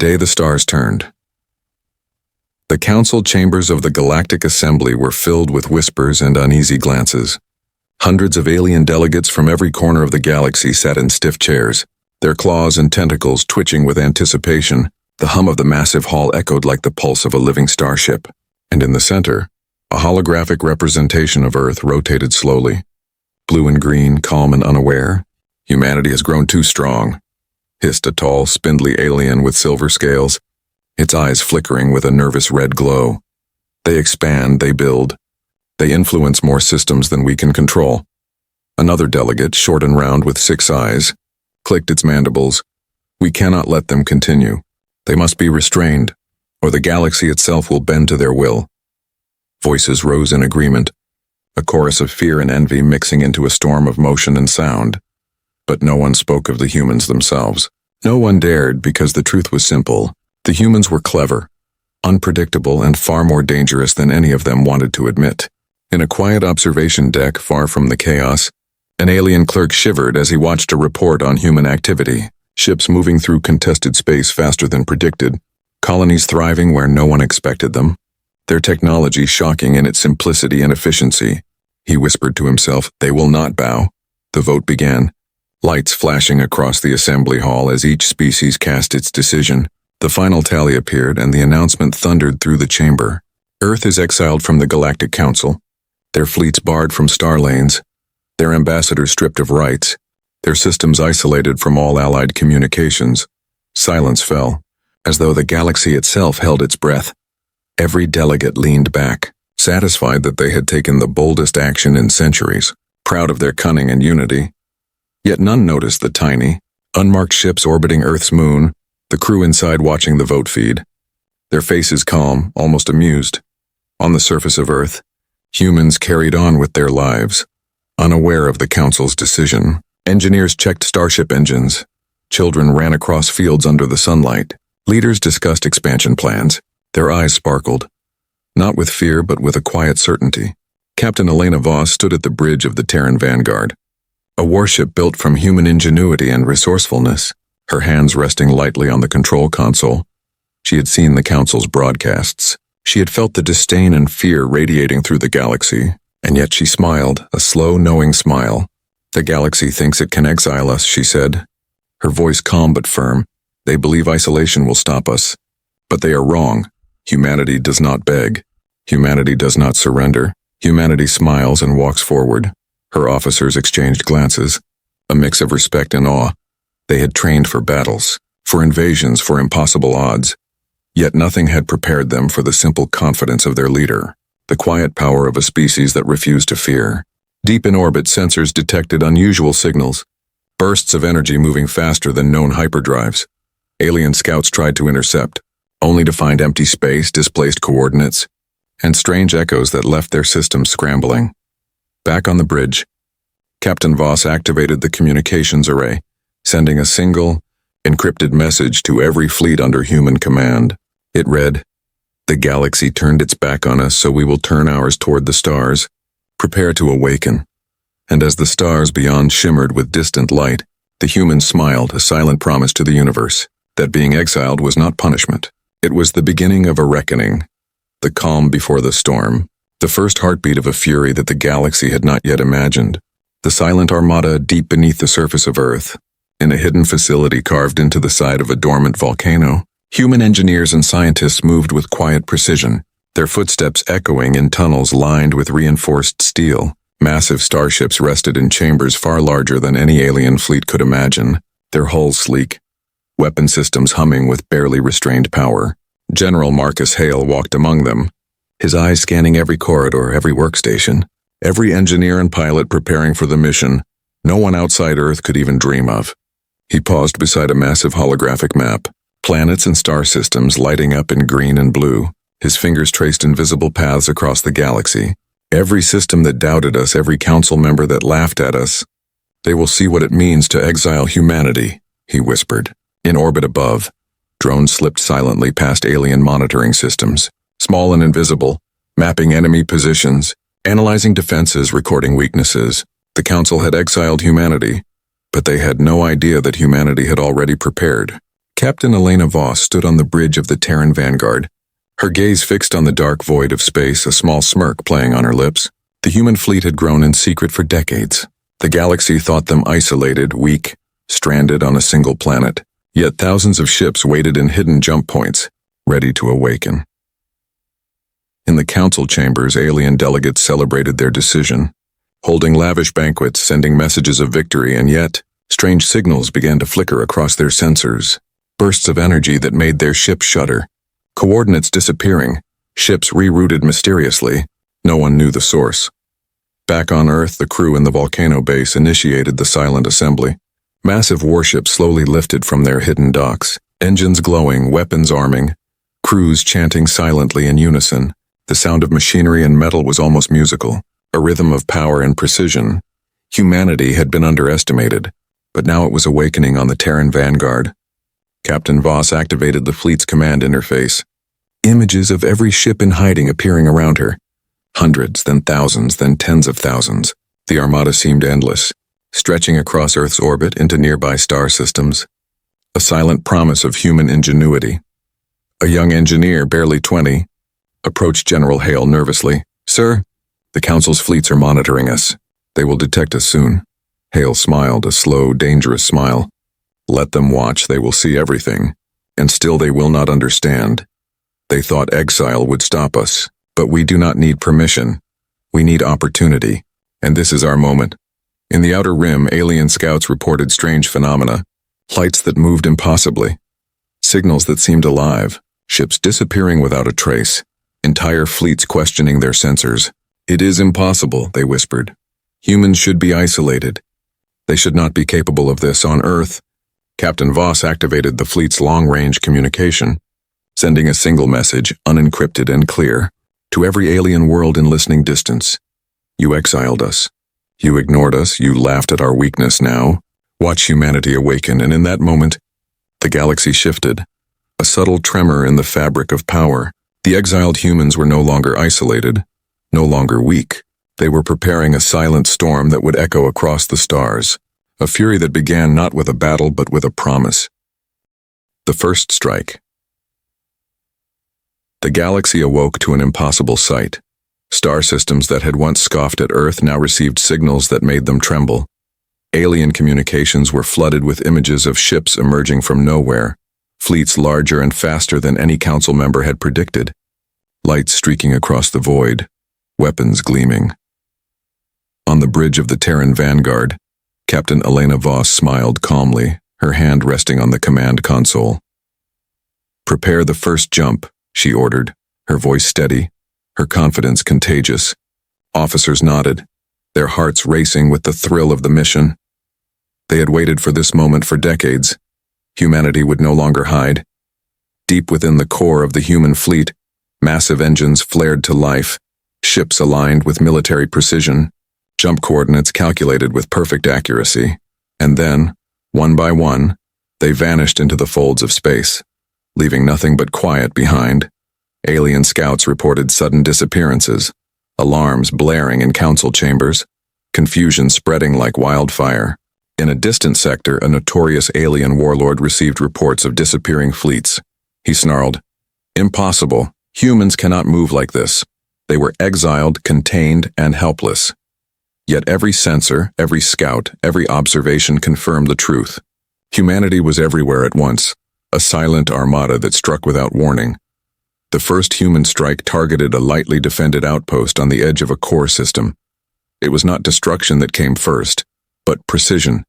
day the stars turned. The council chambers of the Galactic Assembly were filled with whispers and uneasy glances. Hundreds of alien delegates from every corner of the galaxy sat in stiff chairs, their claws and tentacles twitching with anticipation. The hum of the massive hall echoed like the pulse of a living starship. And in the center, a holographic representation of Earth rotated slowly. Blue and green, calm and unaware. Humanity has grown too strong, hissed a tall, spindly alien with silver scales, its eyes flickering with a nervous red glow. They expand, they build. They influence more systems than we can control. Another delegate, short and round with 6 eyes, clicked its mandibles. We cannot let them continue. They must be restrained, or the galaxy itself will bend to their will. Voices rose in agreement, a chorus of fear and envy mixing into a storm of motion and sound. But no one spoke of the humans themselves. No one dared, because the truth was simple. The humans were clever, unpredictable, and far more dangerous than any of them wanted to admit. In a quiet observation deck far from the chaos, an alien clerk shivered as he watched a report on human activity. Ships moving through contested space faster than predicted, colonies thriving where no one expected them, their technology shocking in its simplicity and efficiency. He whispered to himself, "They will not bow." The vote began, lights flashing across the assembly hall as each species cast its decision. The final tally appeared, and the announcement thundered through the chamber. Earth is exiled from the Galactic Council, their fleets barred from star lanes, their ambassadors stripped of rights, their systems isolated from all allied communications. Silence fell, as though the galaxy itself held its breath. Every delegate leaned back, satisfied that they had taken the boldest action in centuries, proud of their cunning and unity. Yet none noticed the tiny, unmarked ships orbiting Earth's moon, the crew inside watching the vote feed. Their faces calm, almost amused. On the surface of Earth, humans carried on with their lives, unaware of the Council's decision. Engineers checked starship engines. Children ran across fields under the sunlight. Leaders discussed expansion plans. Their eyes sparkled, not with fear but with a quiet certainty. Captain Elena Voss stood at the bridge of the Terran Vanguard, a warship built from human ingenuity and resourcefulness, her hands resting lightly on the control console. She had seen the Council's broadcasts. She had felt the disdain and fear radiating through the galaxy, and yet she smiled, a slow, knowing smile. "The galaxy thinks it can exile us," she said, her voice calm but firm. "They believe isolation will stop us. But they are wrong. Humanity does not beg. Humanity does not surrender. Humanity smiles and walks forward." Her officers exchanged glances, a mix of respect and awe. They had trained for battles, for invasions, for impossible odds. Yet nothing had prepared them for the simple confidence of their leader, the quiet power of a species that refused to fear. Deep in orbit, sensors detected unusual signals, bursts of energy moving faster than known hyperdrives. Alien scouts tried to intercept, only to find empty space, displaced coordinates, and strange echoes that left their systems scrambling. Back on the bridge, Captain Voss activated the communications array, sending a single, encrypted message to every fleet under human command. It read, "The galaxy turned its back on us, so we will turn ours toward the stars. Prepare to awaken." And as the stars beyond shimmered with distant light, the humans smiled, a silent promise to the universe that being exiled was not punishment. It was the beginning of a reckoning, the calm before the storm, the first heartbeat of a fury that the galaxy had not yet imagined. The silent armada deep beneath the surface of Earth, in a hidden facility carved into the side of a dormant volcano, human engineers and scientists moved with quiet precision, their footsteps echoing in tunnels lined with reinforced steel. Massive starships rested in chambers far larger than any alien fleet could imagine, their hulls sleek, weapon systems humming with barely restrained power. General Marcus Hale walked among them, his eyes scanning every corridor, every workstation, every engineer and pilot preparing for the mission no one outside Earth could even dream of. He paused beside a massive holographic map, planets and star systems lighting up in green and blue. His fingers traced invisible paths across the galaxy. "Every system that doubted us, every council member that laughed at us, they will see what it means to exile humanity," he whispered. In orbit above, drones slipped silently past alien monitoring systems, small and invisible, mapping enemy positions, analyzing defenses, recording weaknesses. The Council had exiled humanity, but they had no idea that humanity had already prepared. Captain Elena Voss stood on the bridge of the Terran Vanguard, her gaze fixed on the dark void of space, a small smirk playing on her lips. The human fleet had grown in secret for decades. The galaxy thought them isolated, weak, stranded on a single planet. Yet thousands of ships waited in hidden jump points, ready to awaken. In the council chambers, alien delegates celebrated their decision, holding lavish banquets, sending messages of victory, and yet, strange signals began to flicker across their sensors, bursts of energy that made their ships shudder, coordinates disappearing, ships rerouted mysteriously. No one knew the source. Back on Earth, the crew in the volcano base initiated the silent assembly. Massive warships slowly lifted from their hidden docks, engines glowing, weapons arming, crews chanting silently in unison. The sound of machinery and metal was almost musical, a rhythm of power and precision. Humanity had been underestimated, but now it was awakening on the Terran Vanguard. Captain Voss activated the fleet's command interface. Images of every ship in hiding appearing around her. Hundreds, then thousands, then tens of thousands. The armada seemed endless, stretching across Earth's orbit into nearby star systems. A silent promise of human ingenuity. A young engineer, barely 20, approached General Hale nervously. "Sir, the Council's fleets are monitoring us. They will detect us soon." Hale smiled, a slow, dangerous smile. "Let them watch, they will see everything, and still they will not understand. They thought exile would stop us, but we do not need permission. We need opportunity, and this is our moment." In the outer rim, alien scouts reported strange phenomena, lights that moved impossibly, signals that seemed alive, ships disappearing without a trace, entire fleets questioning their sensors. "It is impossible," they whispered. "Humans should be isolated. They should not be capable of this on Earth." Captain Voss activated the fleet's long-range communication, sending a single message, unencrypted and clear, to every alien world in listening distance. "You exiled us. You ignored us, you laughed at our weakness. Now, watch humanity awaken." And in that moment, the galaxy shifted. A subtle tremor in the fabric of power. The exiled humans were no longer isolated, no longer weak. They were preparing a silent storm that would echo across the stars, a fury that began not with a battle but with a promise. The first strike. The galaxy awoke to an impossible sight. Star systems that had once scoffed at Earth now received signals that made them tremble. Alien communications were flooded with images of ships emerging from nowhere, fleets larger and faster than any council member had predicted, lights streaking across the void, weapons gleaming. On the bridge of the Terran Vanguard, Captain Elena Voss smiled calmly, her hand resting on the command console. "Prepare the first jump," she ordered, her voice steady, her confidence contagious. Officers nodded, their hearts racing with the thrill of the mission. They had waited for this moment for decades. Humanity would no longer hide. Deep within the core of the human fleet, massive engines flared to life, ships aligned with military precision, jump coordinates calculated with perfect accuracy. And then, one by one, they vanished into the folds of space, leaving nothing but quiet behind. Alien scouts reported sudden disappearances, alarms blaring in council chambers, confusion spreading like wildfire. In a distant sector, a notorious alien warlord received reports of disappearing fleets. He snarled, "Impossible. Humans cannot move like this." They were exiled, contained, and helpless. Yet every sensor, every scout, every observation confirmed the truth. Humanity was everywhere at once, a silent armada that struck without warning. The first human strike targeted a lightly defended outpost on the edge of a core system. It was not destruction that came first, but precision.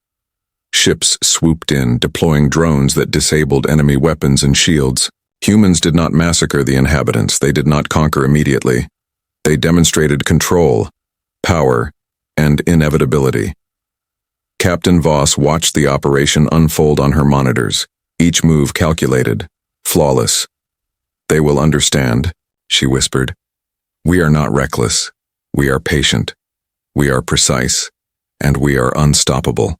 Ships swooped in, deploying drones that disabled enemy weapons and shields. Humans did not massacre the inhabitants, they did not conquer immediately. They demonstrated control, power, and inevitability. Captain Voss watched the operation unfold on her monitors, each move calculated, flawless. "They will understand," she whispered. "We are not reckless. We are patient. We are precise. And we are unstoppable."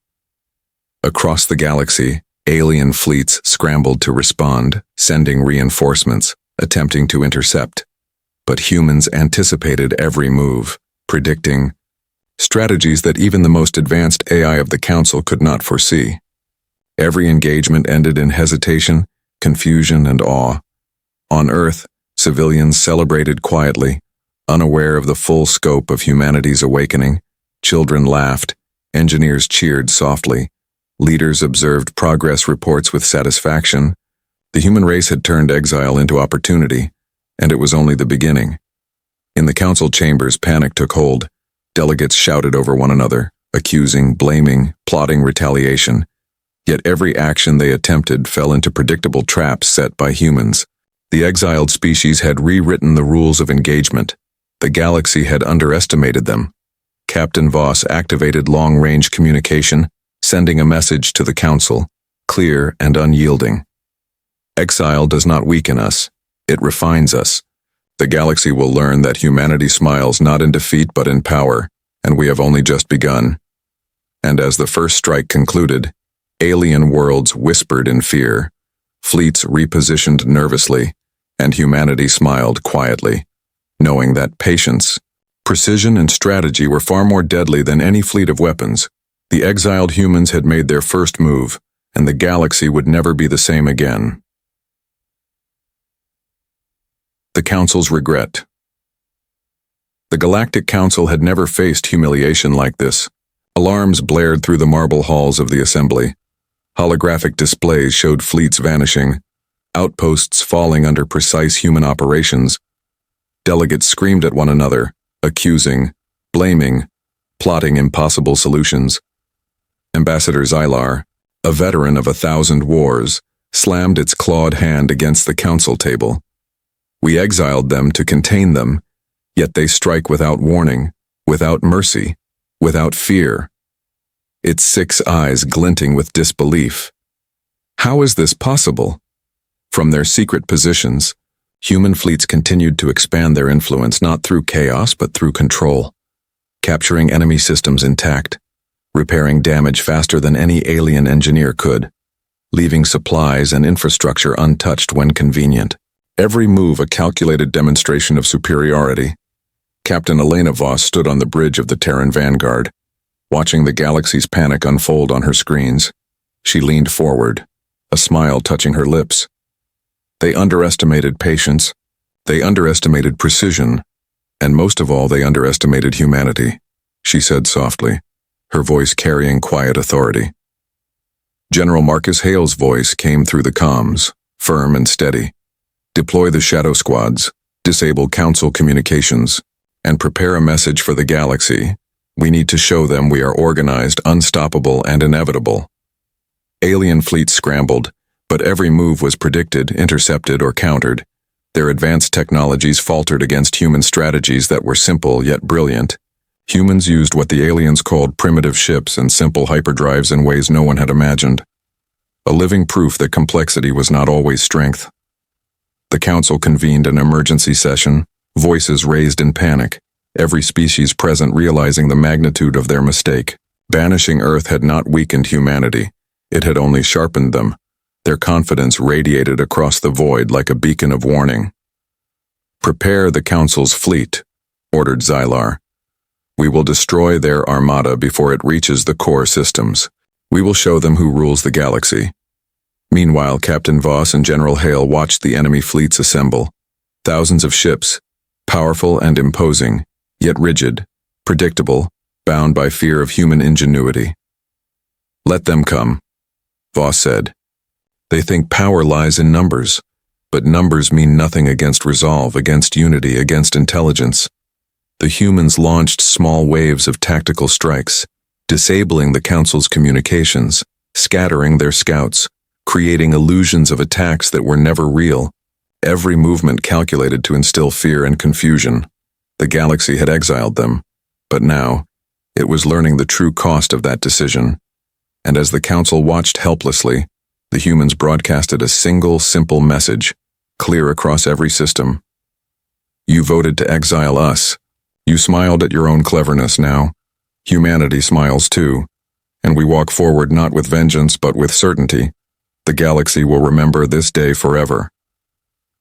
Across the galaxy, alien fleets scrambled to respond, sending reinforcements, attempting to intercept. But humans anticipated every move, predicting strategies that even the most advanced AI of the Council could not foresee. Every engagement ended in hesitation, confusion, and awe. On Earth, civilians celebrated quietly, unaware of the full scope of humanity's awakening. Children laughed, engineers cheered softly, leaders observed progress reports with satisfaction. The human race had turned exile into opportunity, and it was only the beginning. In the council chambers, panic took hold. Delegates shouted over one another, accusing, blaming, plotting retaliation. Yet every action they attempted fell into predictable traps set by humans. The exiled species had rewritten the rules of engagement. The galaxy had underestimated them. Captain Voss activated long-range communication, sending a message to the council, clear and unyielding. Exile does not weaken us, it refines us. The galaxy will learn that humanity smiles not in defeat but in power, and we have only just begun. And as the first strike concluded, alien worlds whispered in fear, fleets repositioned nervously, and humanity smiled quietly, knowing that patience, precision, and strategy were far more deadly than any fleet of weapons. The exiled humans had made their first move, and the galaxy would never be the same again. The Council's regret. The Galactic Council had never faced humiliation like this. Alarms blared through the marble halls of the assembly. Holographic displays showed fleets vanishing, outposts falling under precise human operations. Delegates screamed at one another, accusing, blaming, plotting impossible solutions. Ambassador Xylar, a veteran of 1,000 wars, slammed its clawed hand against the council table. We exiled them to contain them, yet they strike without warning, without mercy, without fear. Its 6 eyes glinting with disbelief. How is this possible? From their secret positions, human fleets continued to expand their influence not through chaos but through control, capturing enemy systems intact, repairing damage faster than any alien engineer could, leaving supplies and infrastructure untouched when convenient. Every move a calculated demonstration of superiority. Captain Elena Voss stood on the bridge of the Terran Vanguard, watching the galaxy's panic unfold on her screens. She leaned forward, a smile touching her lips. They underestimated patience, they underestimated precision, and most of all they underestimated humanity, she said softly, her voice carrying quiet authority. General Marcus Hale's voice came through the comms, firm and steady. Deploy the shadow squads, disable council communications, and prepare a message for the galaxy. We need to show them we are organized, unstoppable, and inevitable. Alien fleets scrambled, but every move was predicted, intercepted, or countered. Their advanced technologies faltered against human strategies that were simple yet brilliant. Humans used what the aliens called primitive ships and simple hyperdrives in ways no one had imagined. A living proof that complexity was not always strength. The council convened an emergency session, voices raised in panic, every species present realizing the magnitude of their mistake. Banishing Earth had not weakened humanity, it had only sharpened them. Their confidence radiated across the void like a beacon of warning. Prepare the council's fleet, ordered Xylar. We will destroy their armada before it reaches the core systems. We will show them who rules the galaxy. Meanwhile, Captain Voss and General Hale watched the enemy fleets assemble. Thousands of ships, powerful and imposing, yet rigid, predictable, bound by fear of human ingenuity. Let them come, Voss said. They think power lies in numbers, but numbers mean nothing against resolve, against unity, against intelligence. The humans launched small waves of tactical strikes, disabling the council's communications, scattering their scouts, creating illusions of attacks that were never real, every movement calculated to instill fear and confusion. The galaxy had exiled them, but now, it was learning the true cost of that decision. And as the council watched helplessly, the humans broadcasted a single, simple message, clear across every system. You voted to exile us. You smiled at your own cleverness now. Humanity smiles too, and we walk forward not with vengeance but with certainty. The galaxy will remember this day forever.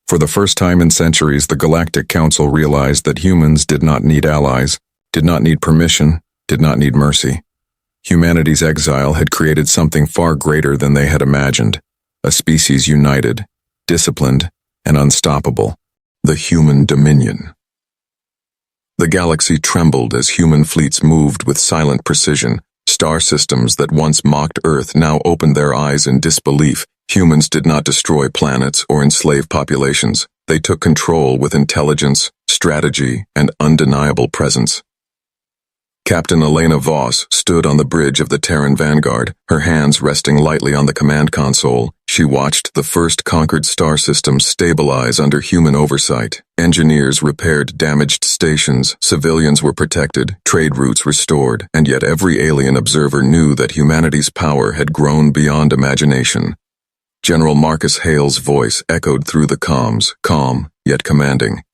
For the first time in centuries, the Galactic Council realized that humans did not need allies, did not need permission, did not need mercy. Humanity's exile had created something far greater than they had imagined, a species united, disciplined, and unstoppable, the human dominion. The galaxy trembled as human fleets moved with silent precision. Star systems that once mocked Earth now opened their eyes in disbelief. Humans did not destroy planets or enslave populations. They took control with intelligence, strategy, and undeniable presence. Captain Elena Voss stood on the bridge of the Terran Vanguard, her hands resting lightly on the command console. She watched the first conquered star system stabilize under human oversight. Engineers repaired damaged stations, civilians were protected, trade routes restored, and yet every alien observer knew that humanity's power had grown beyond imagination. General Marcus Hale's voice echoed through the comms, calm, yet commanding.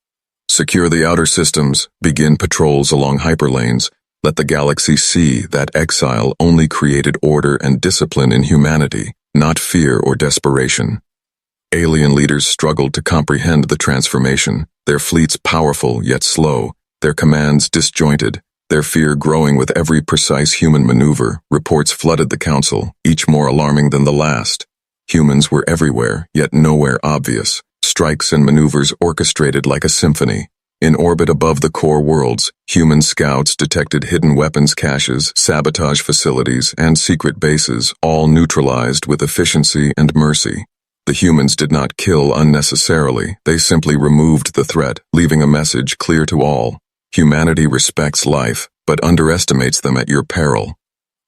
Secure the outer systems, begin patrols along hyperlanes. Let the galaxy see that exile only created order and discipline in humanity, not fear or desperation. Alien leaders struggled to comprehend the transformation, their fleets powerful yet slow, their commands disjointed, their fear growing with every precise human maneuver. Reports flooded the council, each more alarming than the last. Humans were everywhere, yet nowhere obvious, strikes and maneuvers orchestrated like a symphony. In orbit above the core worlds, human scouts detected hidden weapons caches, sabotage facilities, and secret bases, all neutralized with efficiency and mercy. The humans did not kill unnecessarily, they simply removed the threat, leaving a message clear to all. Humanity respects life, but underestimates them at your peril.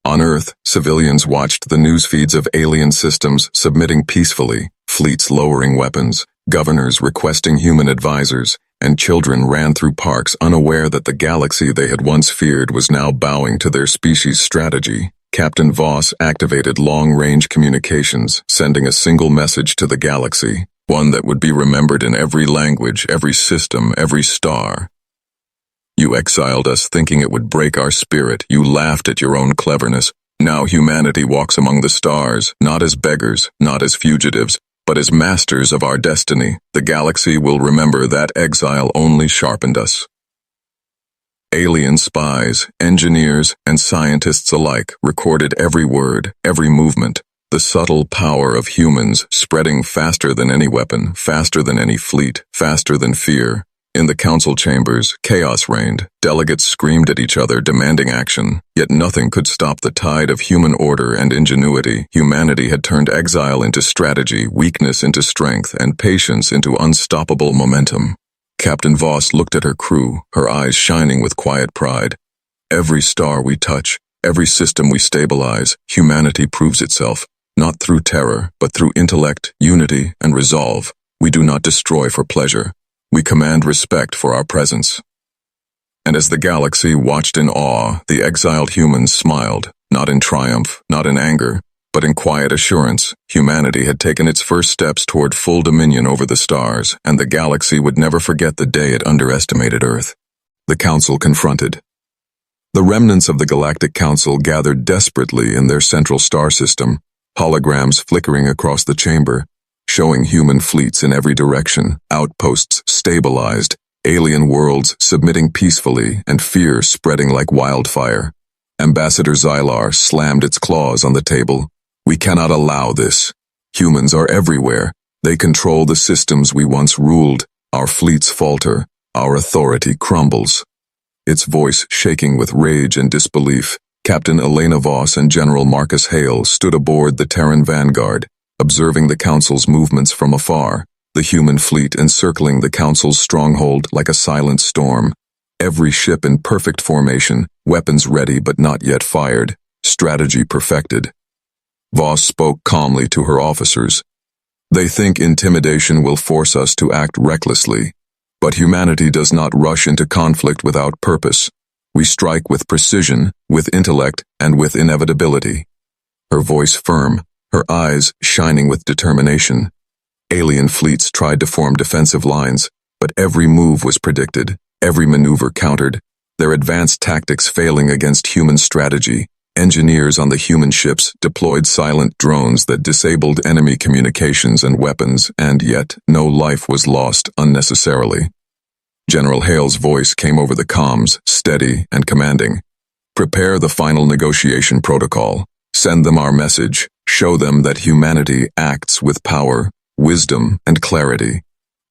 On Earth, civilians watched the news feeds of alien systems submitting peacefully, fleets lowering weapons, governors requesting human advisors, and children ran through parks unaware that the galaxy they had once feared was now bowing to their species' strategy. Captain Voss activated long-range communications, sending a single message to the galaxy, one that would be remembered in every language, every system, every star. You exiled us thinking it would break our spirit. You laughed at your own cleverness. Now humanity walks among the stars, not as beggars, not as fugitives, but as masters of our destiny. The galaxy will remember that exile only sharpened us. Alien spies, engineers, and scientists alike recorded every word, every movement. The subtle power of humans spreading faster than any weapon, faster than any fleet, faster than fear. In the council chambers, chaos reigned. Delegates screamed at each other, demanding action. Yet nothing could stop the tide of human order and ingenuity. Humanity had turned exile into strategy, weakness into strength, and patience into unstoppable momentum. Captain Voss looked at her crew, her eyes shining with quiet pride. Every star we touch, every system we stabilize, humanity proves itself, not through terror, but through intellect, unity, and resolve. We do not destroy for pleasure. We command respect for our presence. And as the galaxy watched in awe, the exiled humans smiled, not in triumph, not in anger, but in quiet assurance. Humanity had taken its first steps toward full dominion over the stars, and the galaxy would never forget the day it underestimated Earth. The Council confronted. The remnants of the Galactic Council gathered desperately in their central star system, holograms flickering across the chamber, showing human fleets in every direction, outposts stabilized, alien worlds submitting peacefully, and fear spreading like wildfire. Ambassador Xylar slammed its claws on the table. We cannot allow this. Humans are everywhere. They control the systems we once ruled. Our fleets falter. Our authority crumbles. Its voice shaking with rage and disbelief, Captain Elena Voss and General Marcus Hale stood aboard the Terran Vanguard, observing the Council's movements from afar, the human fleet encircling the Council's stronghold like a silent storm. Every ship in perfect formation, weapons ready but not yet fired, strategy perfected. Voss spoke calmly to her officers. They think intimidation will force us to act recklessly, but humanity does not rush into conflict without purpose. We strike with precision, with intellect, and with inevitability. Her voice firm, her eyes shining with determination. Alien fleets tried to form defensive lines, but every move was predicted, every maneuver countered, their advanced tactics failing against human strategy. Engineers on the human ships deployed silent drones that disabled enemy communications and weapons, and yet no life was lost unnecessarily. General Hale's voice came over the comms, steady and commanding. Prepare the final negotiation protocol. Send them our message. Show them that humanity acts with power, wisdom, and clarity.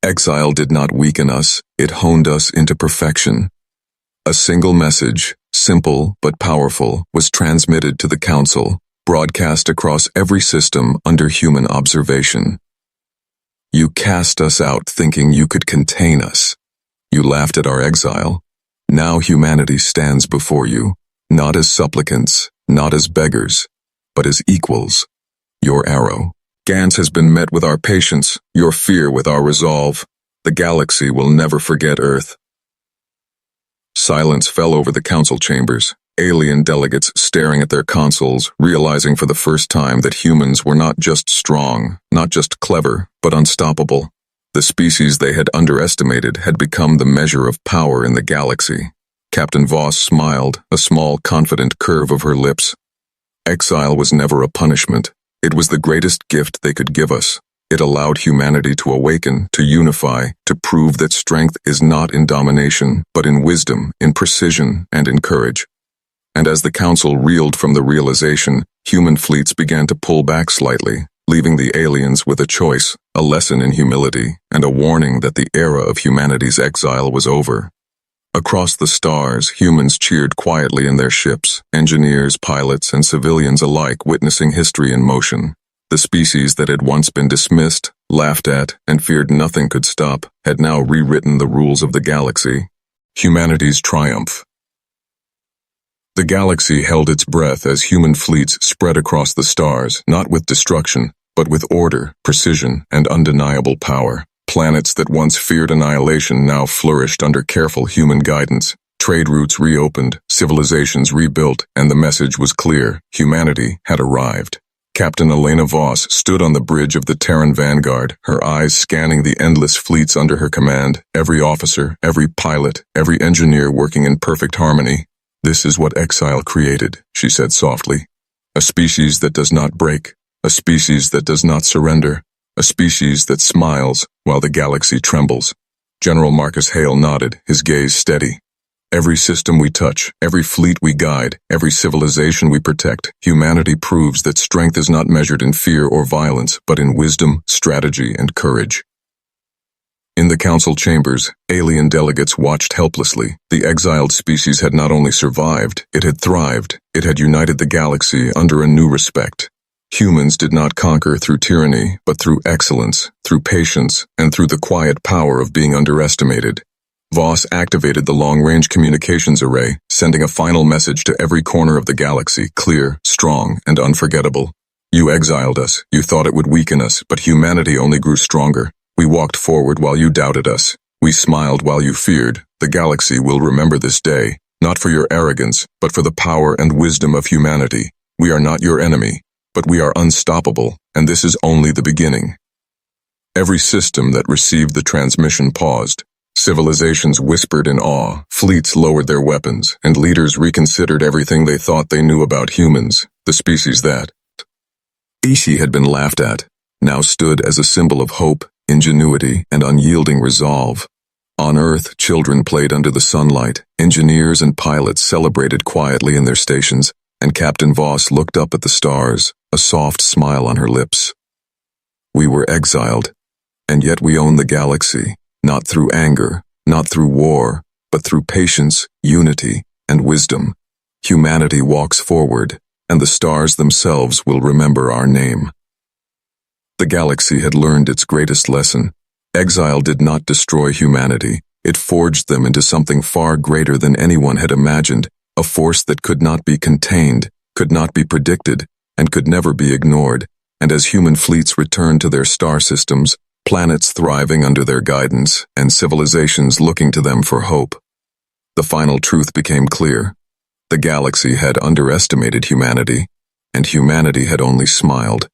Exile did not weaken us, it honed us into perfection. A single message, simple but powerful, was transmitted to the Council, broadcast across every system under human observation. You cast us out thinking you could contain us. You laughed at our exile. Now humanity stands before you, not as supplicants, not as beggars, but as equals. Your arrow, Gans, has been met with our patience, your fear with our resolve. The galaxy will never forget Earth. Silence fell over the council chambers, alien delegates staring at their consoles, realizing for the first time that humans were not just strong, not just clever, but unstoppable. The species they had underestimated had become the measure of power in the galaxy. Captain Voss smiled, a small, confident curve of her lips. Exile was never a punishment. It was the greatest gift they could give us. It allowed humanity to awaken, to unify, to prove that strength is not in domination, but in wisdom, in precision, and in courage. And as the Council reeled from the realization, human fleets began to pull back slightly, leaving the aliens with a choice, a lesson in humility, and a warning that the era of humanity's exile was over. Across the stars, humans cheered quietly in their ships, engineers, pilots, and civilians alike witnessing history in motion. The species that had once been dismissed, laughed at, and feared nothing could stop, had now rewritten the rules of the galaxy. Humanity's triumph. The galaxy held its breath as human fleets spread across the stars, not with destruction, but with order, precision, and undeniable power. Planets that once feared annihilation now flourished under careful human guidance. Trade routes reopened, civilizations rebuilt, and the message was clear: humanity had arrived. Captain Elena Voss stood on the bridge of the Terran Vanguard, her eyes scanning the endless fleets under her command, every officer, every pilot, every engineer working in perfect harmony. "This is what Exile created," she said softly. "A species that does not break, a species that does not surrender, a species that smiles while the galaxy trembles." General Marcus Hale nodded, his gaze steady. "Every system we touch, every fleet we guide, every civilization we protect, humanity proves that strength is not measured in fear or violence, but in wisdom, strategy, and courage." In the council chambers, alien delegates watched helplessly. The exiled species had not only survived, it had thrived. It had united the galaxy under a new respect. Humans did not conquer through tyranny, but through excellence, through patience, and through the quiet power of being underestimated. Voss activated the long-range communications array, sending a final message to every corner of the galaxy, clear, strong, and unforgettable. "You exiled us. You thought it would weaken us, but humanity only grew stronger. We walked forward while you doubted us. We smiled while you feared. The galaxy will remember this day, not for your arrogance, but for the power and wisdom of humanity. We are not your enemy, but we are unstoppable, and this is only the beginning." Every system that received the transmission paused. Civilizations whispered in awe, fleets lowered their weapons, and leaders reconsidered everything they thought they knew about humans. The species that Ishi had been laughed at, now stood as a symbol of hope, ingenuity, and unyielding resolve. On Earth, children played under the sunlight, engineers and pilots celebrated quietly in their stations, and Captain Voss looked up at the stars, a soft smile on her lips. We were exiled, and yet we own the galaxy. Not through anger, not through war, but through patience, unity, and wisdom. Humanity walks forward, and the stars themselves will remember our name. The galaxy had learned its greatest lesson. Exile did not destroy humanity. It forged them into something far greater than anyone had imagined, a force that could not be contained, could not be predicted, and could never be ignored. And as human fleets returned to their star systems, planets thriving under their guidance, and civilizations looking to them for hope, the final truth became clear. The galaxy had underestimated humanity, and humanity had only smiled.